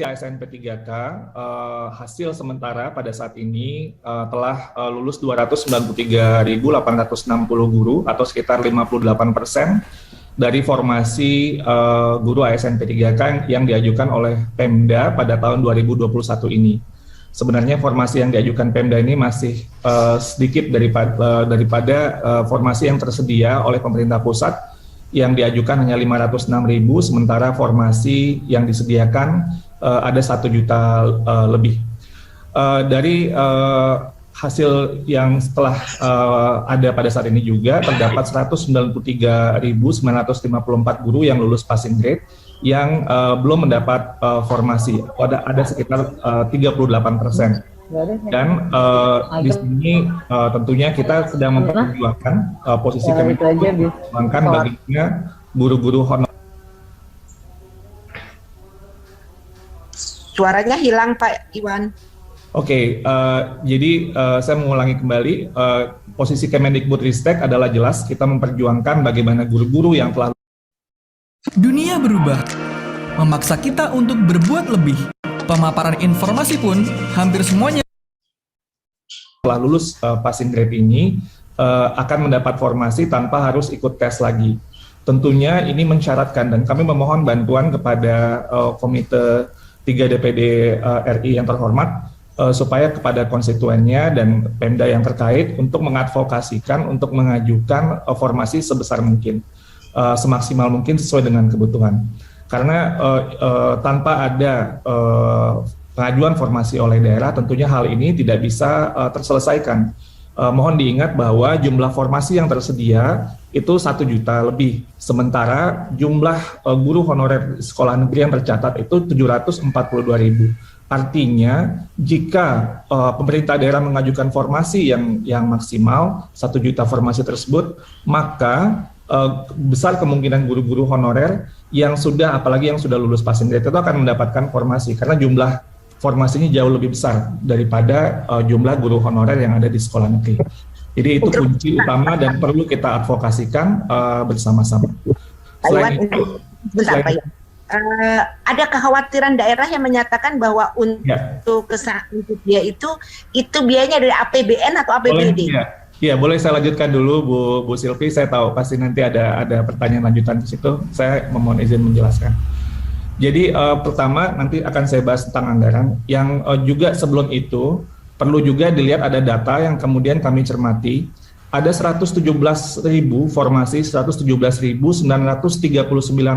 ASN P3K hasil sementara pada saat ini telah lulus 293.860 guru atau sekitar 58% dari formasi guru ASN P3K yang diajukan oleh Pemda pada tahun 2021 ini. Sebenarnya formasi yang diajukan Pemda ini masih sedikit daripada formasi yang tersedia oleh pemerintah pusat yang diajukan hanya 506.000, sementara formasi yang disediakan ada 1 juta lebih. Dari hasil yang setelah ada pada saat ini juga terdapat 193.954 guru yang lulus passing grade yang belum mendapat formasi. Ada sekitar 38%. Dan di sini tentunya kita sedang memperjuangkan posisi kami memperjuangkan baginya guru-guru honor. Suaranya hilang Pak Iwan. Oke, jadi saya mengulangi kembali, posisi Kemendikbudristek adalah jelas kita memperjuangkan bagaimana guru-guru yang telah. Dunia berubah, memaksa kita untuk berbuat lebih. Pemaparan informasi pun hampir semuanya Setelah lulus passing grade ini akan mendapat formasi tanpa harus ikut tes lagi. Tentunya ini mensyaratkan dan kami memohon bantuan kepada Komite 3 DPD RI yang terhormat supaya kepada konstituennya dan Pemda yang terkait untuk mengadvokasikan untuk mengajukan formasi sebesar mungkin, semaksimal mungkin sesuai dengan kebutuhan. Karena tanpa ada pengajuan formasi oleh daerah, tentunya hal ini tidak bisa terselesaikan. Mohon diingat bahwa jumlah formasi yang tersedia itu 1 juta lebih. Sementara jumlah guru honorer sekolah negeri yang tercatat itu 742.000. Artinya jika pemerintah daerah mengajukan formasi yang maksimal 1 juta formasi tersebut, maka besar kemungkinan guru-guru honorer yang sudah, apalagi yang sudah lulus passing grade itu akan mendapatkan formasi karena jumlah formasinya jauh lebih besar daripada jumlah guru honorer yang ada di sekolah negeri. Jadi itu kunci utama dan perlu kita advokasikan bersama-sama. Selain itu, ada kekhawatiran daerah yang menyatakan bahwa untuk dia itu biayanya dari APBN atau APBD? Iya, boleh saya lanjutkan dulu Bu Silvi. Saya tahu pasti nanti ada pertanyaan lanjutan di situ. Saya memohon izin menjelaskan. Jadi pertama nanti akan saya bahas tentang anggaran. Yang juga sebelum itu perlu juga dilihat ada data yang kemudian kami cermati. Ada 117.000 formasi, 117.939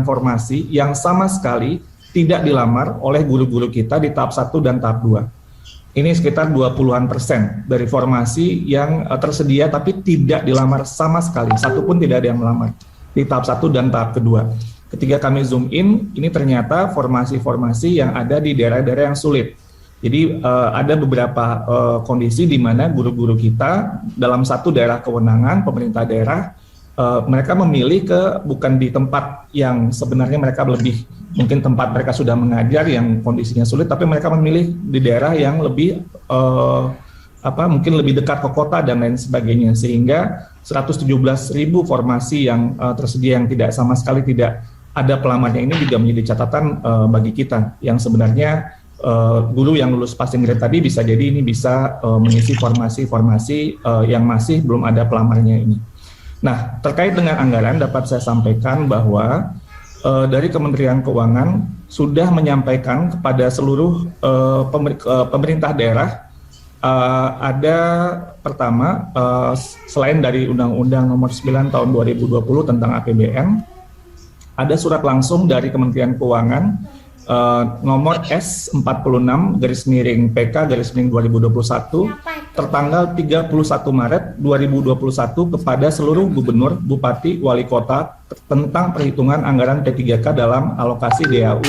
formasi yang sama sekali tidak dilamar oleh guru-guru kita di tahap 1 dan tahap 2. Ini sekitar 20% dari formasi yang tersedia tapi tidak dilamar sama sekali. Satu pun tidak ada yang melamar di tahap 1 dan tahap kedua. Ketika kami zoom in, ini ternyata formasi-formasi yang ada di daerah-daerah yang sulit. Jadi ada beberapa kondisi di mana guru-guru kita dalam satu daerah kewenangan pemerintah daerah, mereka memilih bukan di tempat yang sebenarnya mereka lebih, mungkin tempat mereka sudah mengajar yang kondisinya sulit, tapi mereka memilih di daerah yang lebih mungkin lebih dekat ke kota dan lain sebagainya, sehingga 117.000 formasi yang tersedia yang tidak sama sekali tidak ada pelamarnya ini juga menjadi catatan bagi kita yang sebenarnya guru yang lulus passing grade tadi bisa jadi ini bisa mengisi formasi-formasi yang masih belum ada pelamarnya ini. Nah, terkait dengan anggaran dapat saya sampaikan bahwa dari Kementerian Keuangan sudah menyampaikan kepada seluruh pemerintah daerah ada pertama selain dari Undang-Undang Nomor 9 Tahun 2020 tentang APBN, ada surat langsung dari Kementerian Keuangan nomor S46/PK/2021 tertanggal 31 Maret 2021 kepada seluruh gubernur, bupati, wali kota tentang perhitungan anggaran P3K dalam alokasi DAU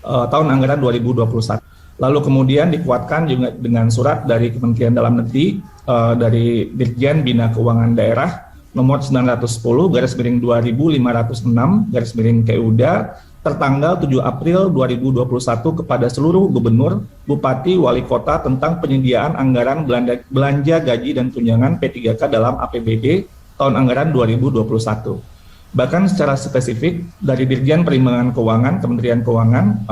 tahun anggaran 2021. Lalu kemudian dikuatkan juga dengan surat dari Kementerian Dalam Negeri dari Dirjen Bina Keuangan Daerah nomor 910/2506/KUDA tertanggal 7 April 2021 kepada seluruh gubernur, bupati, wali kota tentang penyediaan anggaran belanja gaji dan tunjangan P3K dalam APBD tahun anggaran 2021. Bahkan secara spesifik dari Dirjen Perimbangan Keuangan, Kementerian Keuangan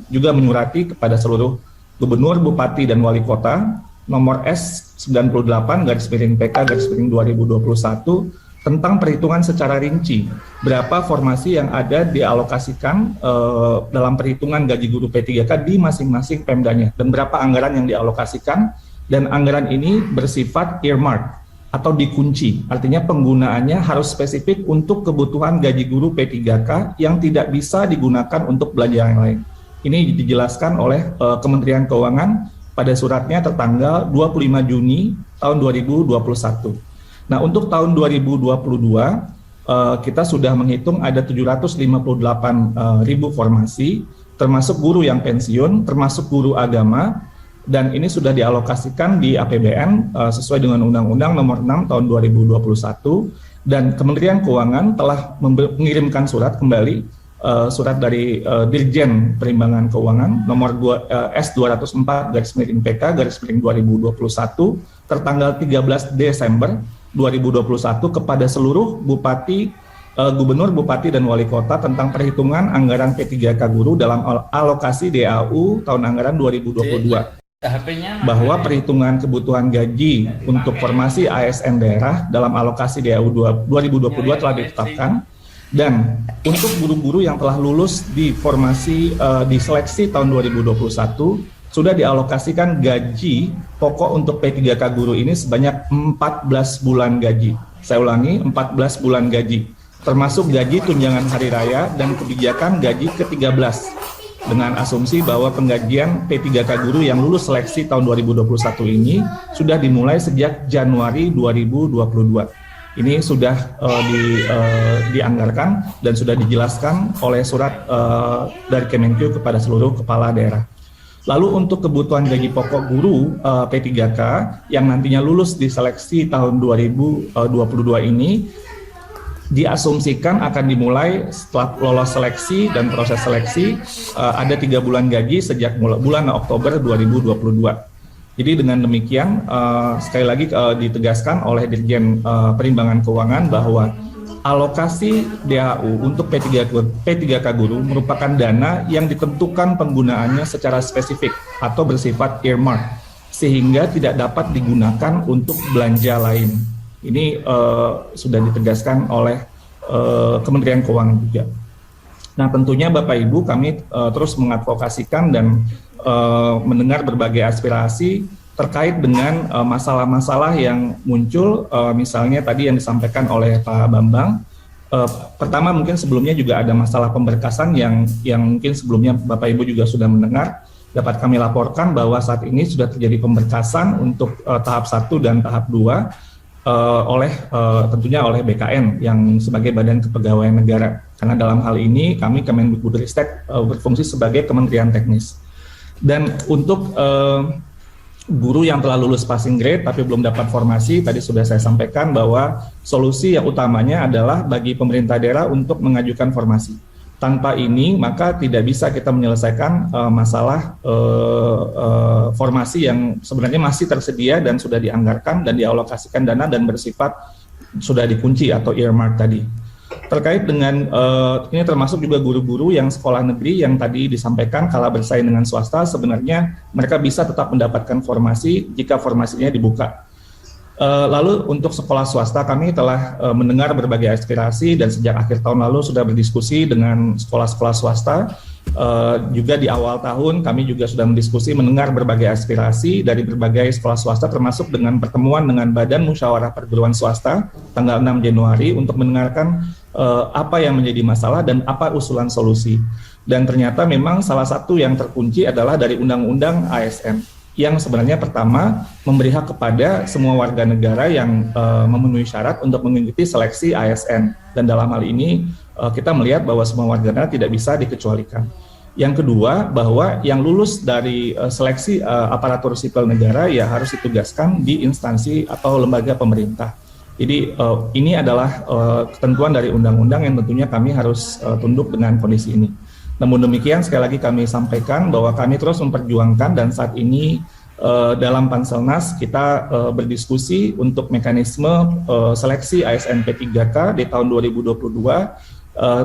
juga menyurati kepada seluruh gubernur, bupati, dan wali kota nomor S98/PK/2021 tentang perhitungan secara rinci berapa formasi yang ada dialokasikan dalam perhitungan gaji guru P3K di masing-masing Pemdanya dan berapa anggaran yang dialokasikan, dan anggaran ini bersifat earmark atau dikunci, artinya penggunaannya harus spesifik untuk kebutuhan gaji guru P3K yang tidak bisa digunakan untuk belanja yang lain. Ini dijelaskan oleh Kementerian Keuangan pada suratnya tertanggal 25 Juni tahun 2021. Nah, untuk tahun 2022 kita sudah menghitung ada 758.000 formasi, termasuk guru yang pensiun, termasuk guru agama, dan ini sudah dialokasikan di APBN sesuai dengan Undang-Undang Nomor 6 Tahun 2021, dan Kementerian Keuangan telah mengirimkan surat kembali, surat dari Dirjen Perimbangan Keuangan nomor S204/PK/2021 tertanggal 13 Desember 2021 kepada seluruh bupati, gubernur, bupati, dan wali kota tentang perhitungan anggaran P3K guru dalam alokasi DAU tahun anggaran 2022. Bahwa perhitungan kebutuhan gaji untuk formasi ASN daerah dalam alokasi DAU 2022 telah ditetapkan, dan untuk guru-guru yang telah lulus di formasi di seleksi tahun 2021 sudah dialokasikan gaji pokok untuk P3K guru ini sebanyak 14 bulan gaji. Saya ulangi, 14 bulan gaji, termasuk gaji tunjangan hari raya dan kebijakan gaji ke-13, dengan asumsi bahwa penggajian P3K guru yang lulus seleksi tahun 2021 ini sudah dimulai sejak Januari 2022. Ini sudah dianggarkan dan sudah dijelaskan oleh surat dari Kemenkeu kepada seluruh kepala daerah. Lalu untuk kebutuhan gaji pokok guru P3K yang nantinya lulus di seleksi tahun 2022 ini diasumsikan akan dimulai setelah lolos seleksi dan proses seleksi ada 3 bulan gaji sejak bulan Oktober 2022. Jadi dengan demikian sekali lagi ditegaskan oleh Dirjen Perimbangan Keuangan bahwa alokasi DAU untuk P3K guru merupakan dana yang ditentukan penggunaannya secara spesifik atau bersifat earmark, sehingga tidak dapat digunakan untuk belanja lain. Ini sudah ditegaskan oleh Kementerian Keuangan juga. Nah, tentunya Bapak Ibu, kami terus mengadvokasikan dan mendengar berbagai aspirasi terkait dengan masalah-masalah yang muncul, misalnya tadi yang disampaikan oleh Pak Bambang. Pertama, mungkin sebelumnya juga ada masalah pemberkasan yang mungkin sebelumnya Bapak Ibu juga sudah mendengar. Dapat kami laporkan bahwa saat ini sudah terjadi pemberkasan untuk tahap 1 dan tahap 2 tentunya oleh BKN yang sebagai Badan Kepegawaian Negara. Karena dalam hal ini kami Kemendikbudristek berfungsi sebagai kementerian teknis. Dan untuk guru yang telah lulus passing grade tapi belum dapat formasi, tadi sudah saya sampaikan bahwa solusi yang utamanya adalah bagi pemerintah daerah untuk mengajukan formasi. Tanpa ini maka tidak bisa kita menyelesaikan masalah formasi yang sebenarnya masih tersedia dan sudah dianggarkan dan dialokasikan dana dan bersifat sudah dikunci atau earmark tadi. Terkait dengan ini termasuk juga guru-guru yang sekolah negeri yang tadi disampaikan kalah bersaing dengan swasta, sebenarnya mereka bisa tetap mendapatkan formasi jika formasinya dibuka. Lalu untuk sekolah swasta kami telah mendengar berbagai aspirasi dan sejak akhir tahun lalu sudah berdiskusi dengan sekolah-sekolah swasta. Juga di awal tahun kami juga sudah mendiskusi mendengar berbagai aspirasi dari berbagai sekolah swasta, termasuk dengan pertemuan dengan Badan Musyawarah Perguruan Swasta tanggal 6 Januari untuk mendengarkan apa yang menjadi masalah dan apa usulan solusi. Dan ternyata memang salah satu yang terkunci adalah dari Undang-Undang ASN yang sebenarnya pertama memberi hak kepada semua warga negara yang memenuhi syarat untuk mengikuti seleksi ASN, dan dalam hal ini kita melihat bahwa semua warga negara tidak bisa dikecualikan. Yang kedua, bahwa yang lulus dari seleksi aparatur sipil negara ya harus ditugaskan di instansi atau lembaga pemerintah. Jadi ini adalah ketentuan dari undang-undang yang tentunya kami harus tunduk dengan kondisi ini. Namun demikian sekali lagi kami sampaikan bahwa kami terus memperjuangkan dan saat ini dalam Panselnas kita berdiskusi untuk mekanisme seleksi ASN P3K di tahun 2022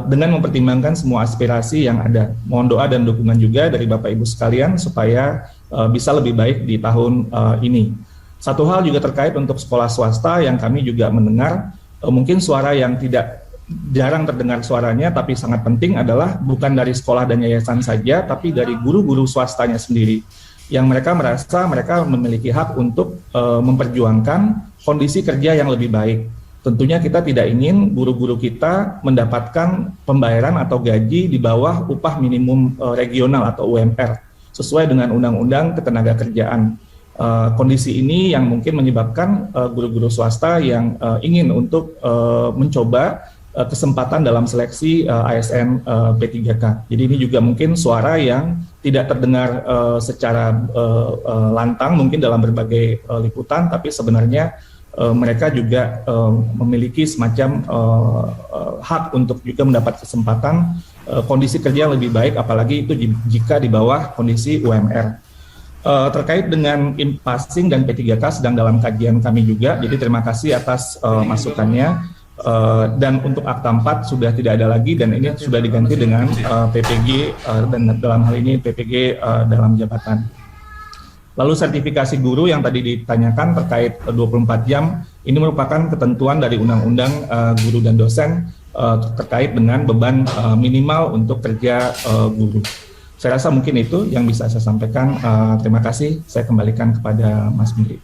dengan mempertimbangkan semua aspirasi yang ada. Mohon doa dan dukungan juga dari Bapak Ibu sekalian supaya bisa lebih baik di tahun ini. Satu hal juga terkait untuk sekolah swasta yang kami juga mendengar, mungkin suara yang jarang terdengar suaranya tapi sangat penting adalah bukan dari sekolah dan yayasan saja, tapi dari guru-guru swastanya sendiri, yang mereka merasa mereka memiliki hak untuk memperjuangkan kondisi kerja yang lebih baik. Tentunya kita tidak ingin guru-guru kita mendapatkan pembayaran atau gaji di bawah upah minimum regional atau UMR sesuai dengan Undang-Undang Ketenagakerjaan. Kondisi ini yang mungkin menyebabkan guru-guru swasta yang ingin untuk mencoba kesempatan dalam seleksi ASN P3K. Jadi ini juga mungkin suara yang tidak terdengar secara lantang mungkin dalam berbagai liputan, tapi sebenarnya mereka juga memiliki semacam hak untuk juga mendapat kesempatan kondisi kerja yang lebih baik, apalagi itu jika di bawah kondisi UMR. Terkait dengan passing dan P3K sedang dalam kajian kami juga, jadi terima kasih atas masukannya. Dan untuk Akta 4 sudah tidak ada lagi dan ini sudah diganti dengan PPG dan dalam hal ini PPG dalam jabatan. Lalu sertifikasi guru yang tadi ditanyakan terkait 24 jam, ini merupakan ketentuan dari Undang-Undang Guru dan Dosen terkait dengan beban minimal untuk kerja guru. Saya rasa mungkin itu yang bisa saya sampaikan. Terima kasih, saya kembalikan kepada Mas Budi.